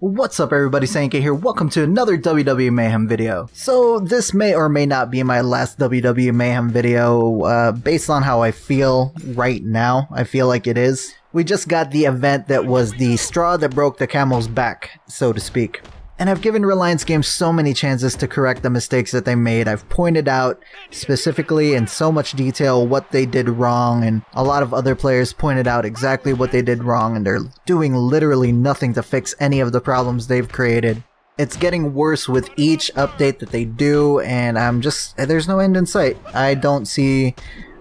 What's up everybody, Xaenca here, welcome to another WWE Mayhem video. So this may or may not be my last WWE Mayhem video, based on how I feel right now. I feel like it is. We just got the event that was the straw that broke the camel's back, so to speak. And I've given Reliance Games so many chances to correct the mistakes that they made. I've pointed out specifically in so much detail what they did wrong, and a lot of other players pointed out exactly what they did wrong, and they're doing literally nothing to fix any of the problems they've created. It's getting worse with each update that they do, and there's no end in sight. I don't see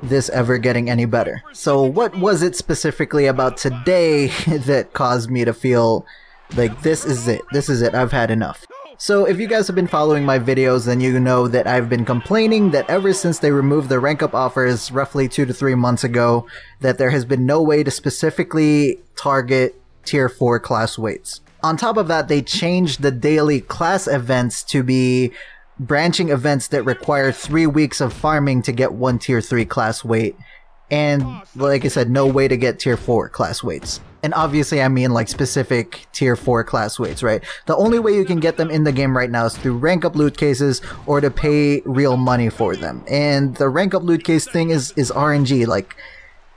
this ever getting any better. So what was it specifically about today that caused me to feel like this is it, I've had enough? So if you guys have been following my videos, then you know that I've been complaining that ever since they removed the rank up offers roughly 2 to 3 months ago, that there has been no way to specifically target tier 4 class weights. On top of that, they changed the daily class events to be branching events that require 3 weeks of farming to get one tier 3 class weight. And like I said, no way to get tier 4 class weights. And obviously I mean like specific tier 4 class weights, right? The only way you can get them in the game right now is through rank up loot cases or to pay real money for them. And the rank up loot case thing is RNG. Like,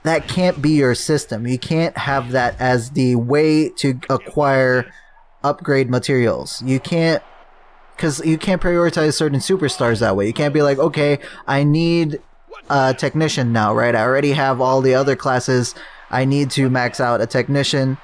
that can't be your system. You can't have that as the way to acquire upgrade materials. You can't, because you can't prioritize certain superstars that way. You can't be like, okay, I need a technician now, right? I already have all the other classes. I need to max out a technician.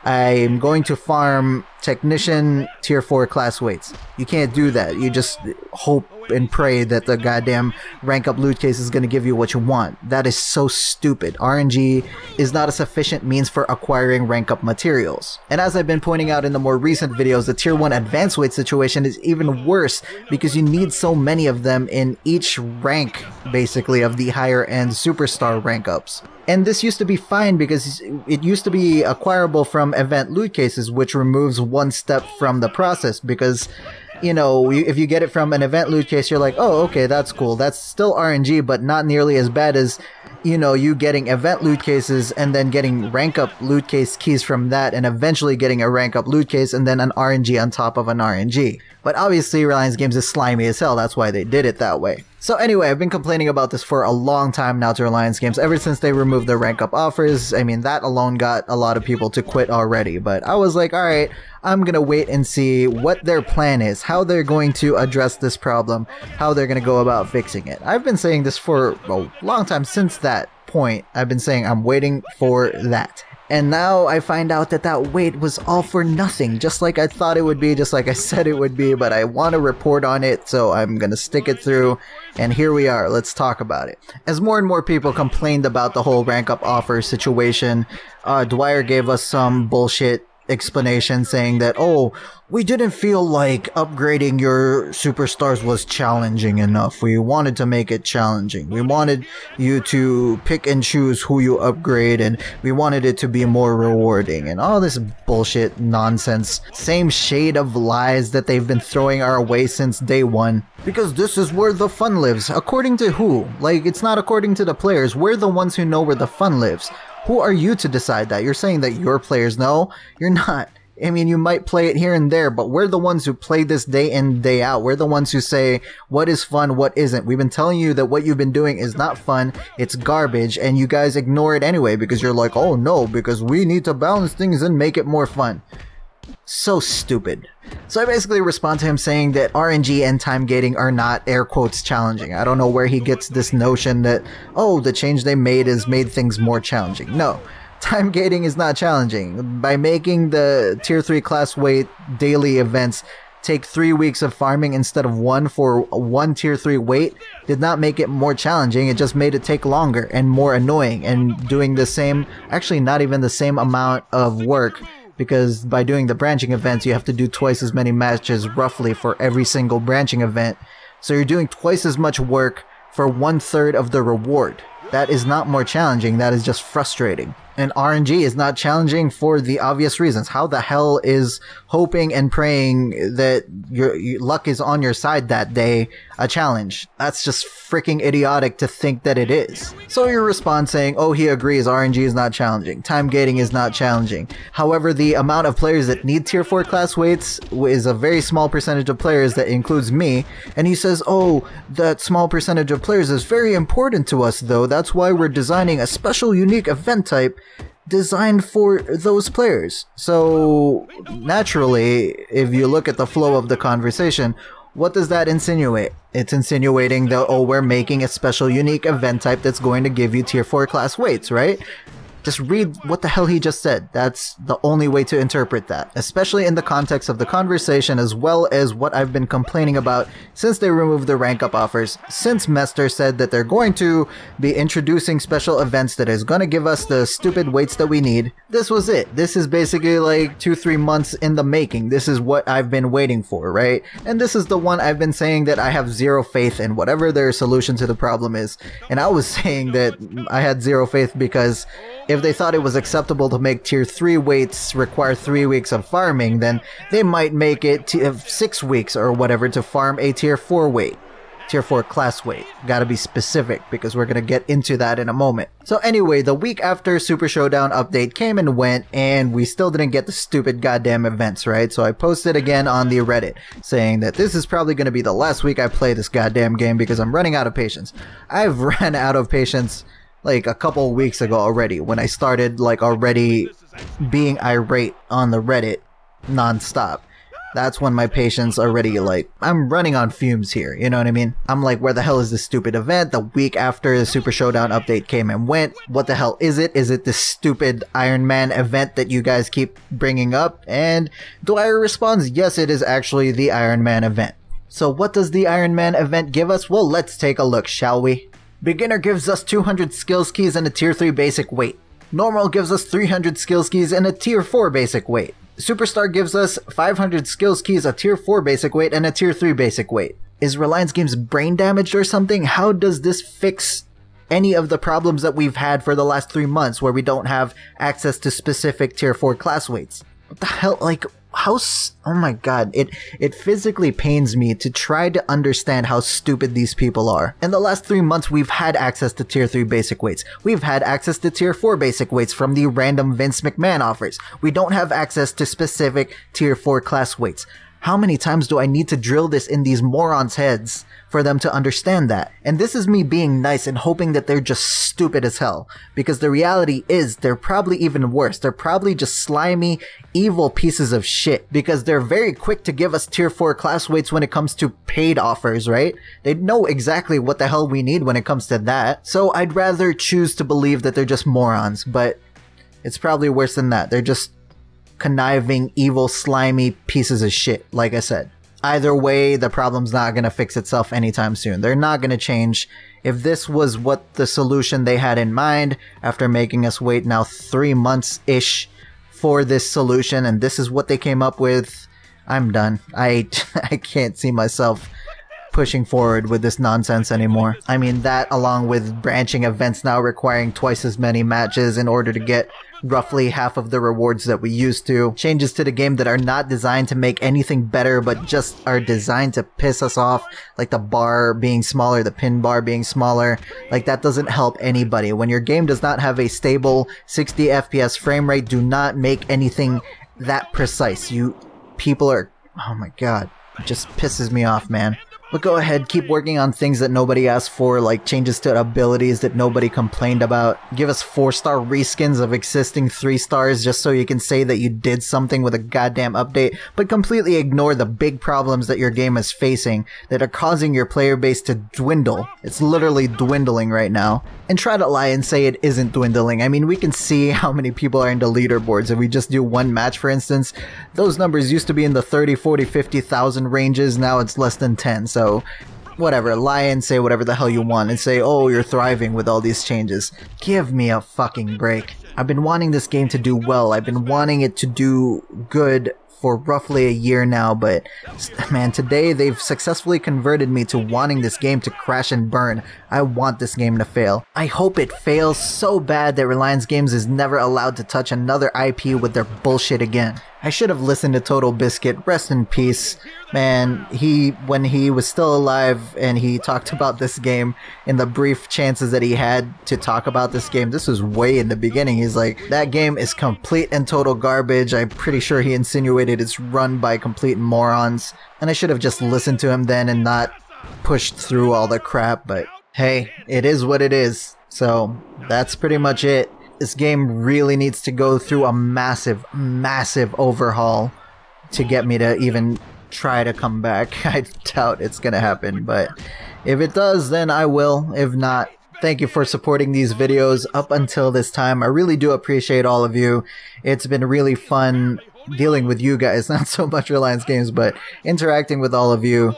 I'm going to farm technician tier 4 class weights. You can't do that. You just hope and pray that the goddamn rank up loot case is going to give you what you want. That is so stupid. RNG is not a sufficient means for acquiring rank up materials. And as I've been pointing out in the more recent videos, the tier 1 advanced weight situation is even worse because you need so many of them in each rank, basically, of the higher end superstar rank ups. And this used to be fine because it used to be acquirable from event loot cases, which removes one step from the process because, you know, if you get it from an event loot case, you're like, oh, okay, that's cool. That's still RNG, but not nearly as bad as, you know, you getting event loot cases and then getting rank up loot case keys from that and eventually getting a rank up loot case and then an RNG on top of an RNG. But obviously Reliance Games is slimy as hell, that's why they did it that way. So anyway, I've been complaining about this for a long time now to Reliance Games, ever since they removed the rank up offers. I mean, that alone got a lot of people to quit already, but I was like, alright, I'm gonna wait and see what their plan is, how they're going to address this problem, how they're gonna go about fixing it. I've been saying this for a long time. Since that point, I've been saying I'm waiting for that. And now I find out that that wait was all for nothing, just like I thought it would be, just like I said it would be, but I want to report on it, so I'm gonna stick it through, and here we are, let's talk about it. As more and more people complained about the whole rank up offer situation, Dwyer gave us some bullshit explanation saying that, oh, we didn't feel like upgrading your superstars was challenging enough. We wanted to make it challenging. We wanted you to pick and choose who you upgrade, and we wanted it to be more rewarding, and all this bullshit nonsense. Same shade of lies that they've been throwing our way since day one. Because this is where the fun lives. According to who? Like, it's not according to the players. We're the ones who know where the fun lives. Who are you to decide that? You're saying that your players know? You're not. I mean, you might play it here and there, but we're the ones who play this day in, day out. We're the ones who say what is fun, what isn't. We've been telling you that what you've been doing is not fun, it's garbage, and you guys ignore it anyway because you're like, oh no, because we need to balance things and make it more fun. So stupid. So I basically respond to him saying that RNG and time gating are not, air quotes, challenging. I don't know where he gets this notion that, oh, the change they made has made things more challenging. No. Time gating is not challenging. By making the tier 3 class weight daily events take 3 weeks of farming instead of 1 for one tier 3 weight did not make it more challenging. It just made it take longer and more annoying and doing the same, actually not even the same amount of work, because by doing the branching events you have to do twice as many matches roughly for every single branching event. So you're doing twice as much work for 1/3 of the reward. That is not more challenging, that is just frustrating. And RNG is not challenging for the obvious reasons. How the hell is hoping and praying that your luck is on your side that day a challenge. That's just freaking idiotic to think that it is. So you respond saying, oh, he agrees RNG is not challenging, time gating is not challenging. However, the amount of players that need tier 4 class weights is a very small percentage of players, that includes me. And he says, oh, that small percentage of players is very important to us though, that's why we're designing a special unique event type designed for those players. So naturally, if you look at the flow of the conversation, what does that insinuate? It's insinuating that, oh, we're making a special unique event type that's going to give you tier 4 class weights, right? Just read what the hell he just said. That's the only way to interpret that, especially in the context of the conversation, as well as what I've been complaining about since they removed the rank up offers. Since Mester said that they're going to be introducing special events that is going to give us the stupid weights that we need, this was it. This is basically like 2-3 months in the making. This is what I've been waiting for, right? And this is the one I've been saying that I have zero faith in whatever their solution to the problem is. And I was saying that I had zero faith because if they thought it was acceptable to make tier 3 weights require 3 weeks of farming, then they might make it 6 weeks or whatever to farm a tier 4 weight. Tier 4 class weight. Gotta be specific because we're gonna get into that in a moment. So anyway, the week after Super Showdown update came and went, and we still didn't get the stupid goddamn events, right? So I posted again on the Reddit saying that this is probably gonna be the last week I play this goddamn game because I'm running out of patience. I've ran out of patience like a couple weeks ago already, when I started like already being irate on the Reddit non-stop. That's when my patience already, like, I'm running on fumes here, you know what I mean? I'm like, where the hell is this stupid event? The week after the Super Showdown update came and went, what the hell is it? Is it this stupid Iron Man event that you guys keep bringing up? And Dwyer responds, yes, it is actually the Iron Man event. So what does the Iron Man event give us? Well, let's take a look, shall we? Beginner gives us 200 skills keys and a tier 3 basic weight. Normal gives us 300 skills keys and a tier 4 basic weight. Superstar gives us 500 skills keys, a tier 4 basic weight, and a tier 3 basic weight. Is Reliance Games brain damaged or something? How does this fix any of the problems that we've had for the last 3 months where we don't have access to specific tier 4 class weights? What the hell, like, oh my god, it physically pains me to try to understand how stupid these people are. In the last 3 months, we've had access to tier 3 basic weights. We've had access to tier 4 basic weights from the random Vince McMahon offers. We don't have access to specific tier 4 class weights. How many times do I need to drill this in these morons' heads for them to understand that? And this is me being nice and hoping that they're just stupid as hell. Because the reality is, they're probably even worse. They're probably just slimy, evil pieces of shit. Because they're very quick to give us tier 4 class weights when it comes to paid offers, right? They know exactly what the hell we need when it comes to that. So I'd rather choose to believe that they're just morons. But it's probably worse than that. They're just conniving, evil, slimy pieces of shit, like I said. Either way, the problem's not gonna fix itself anytime soon. They're not gonna change. If this was what the solution they had in mind, after making us wait now 3 months-ish for this solution, and this is what they came up with, I'm done. I can't see myself pushing forward with this nonsense anymore. I mean, that along with branching events now requiring twice as many matches in order to get roughly half of the rewards that we used to. Changes to the game that are not designed to make anything better, but just are designed to piss us off, like the bar being smaller, the pin bar being smaller. Like, that doesn't help anybody. When your game does not have a stable 60 FPS frame rate, do not make anything that precise. You people are, oh my god, it just pisses me off, man. But go ahead, keep working on things that nobody asked for, like changes to abilities that nobody complained about. Give us 4-star reskins of existing 3 stars just so you can say that you did something with a goddamn update, but completely ignore the big problems that your game is facing that are causing your player base to dwindle. It's literally dwindling right now. And try to lie and say it isn't dwindling. I mean, we can see how many people are into leaderboards. If we just do one match, for instance, those numbers used to be in the 30, 40, 50,000 ranges. Now it's less than 10. So whatever, lie and say whatever the hell you want and say, oh, you're thriving with all these changes. Give me a fucking break. I've been wanting this game to do well. I've been wanting it to do good for roughly a year now, but man, today they've successfully converted me to wanting this game to crash and burn. I want this game to fail. I hope it fails so bad that Reliance Games is never allowed to touch another IP with their bullshit again. I should have listened to Total Biscuit. Rest in peace. Man, when he was still alive and he talked about this game in the brief chances that he had to talk about this game, this was way in the beginning. He's like, that game is complete and total garbage. I'm pretty sure he insinuated it's run by complete morons. And I should have just listened to him then and not pushed through all the crap, but hey, it is what it is. So that's pretty much it. This game really needs to go through a massive, massive overhaul to get me to even try to come back. I doubt it's gonna happen, but if it does, then I will. If not, thank you for supporting these videos up until this time. I really do appreciate all of you. It's been really fun dealing with you guys, not so much Reliance Games, but interacting with all of you.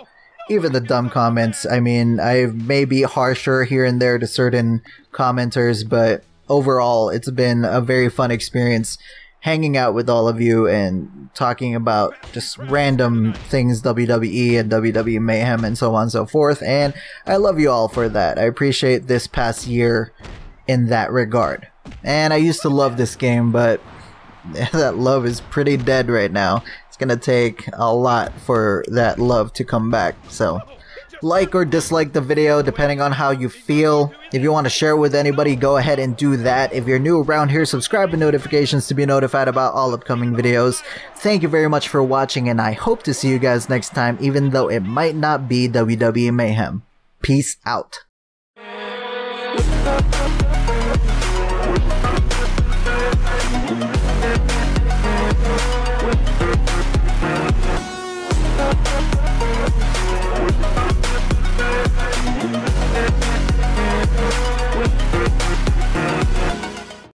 Even the dumb comments. I mean, I may be harsher here and there to certain commenters, but overall, it's been a very fun experience hanging out with all of you and talking about just random things, WWE and WWE Mayhem and so on and so forth. And I love you all for that. I appreciate this past year in that regard. And I used to love this game, but that love is pretty dead right now. It's gonna take a lot for that love to come back. So like or dislike the video depending on how you feel. If you want to share it with anybody, go ahead and do that. If you're new around here, subscribe to notifications to be notified about all upcoming videos. Thank you very much for watching, and I hope to see you guys next time, even though it might not be WWE Mayhem. Peace out.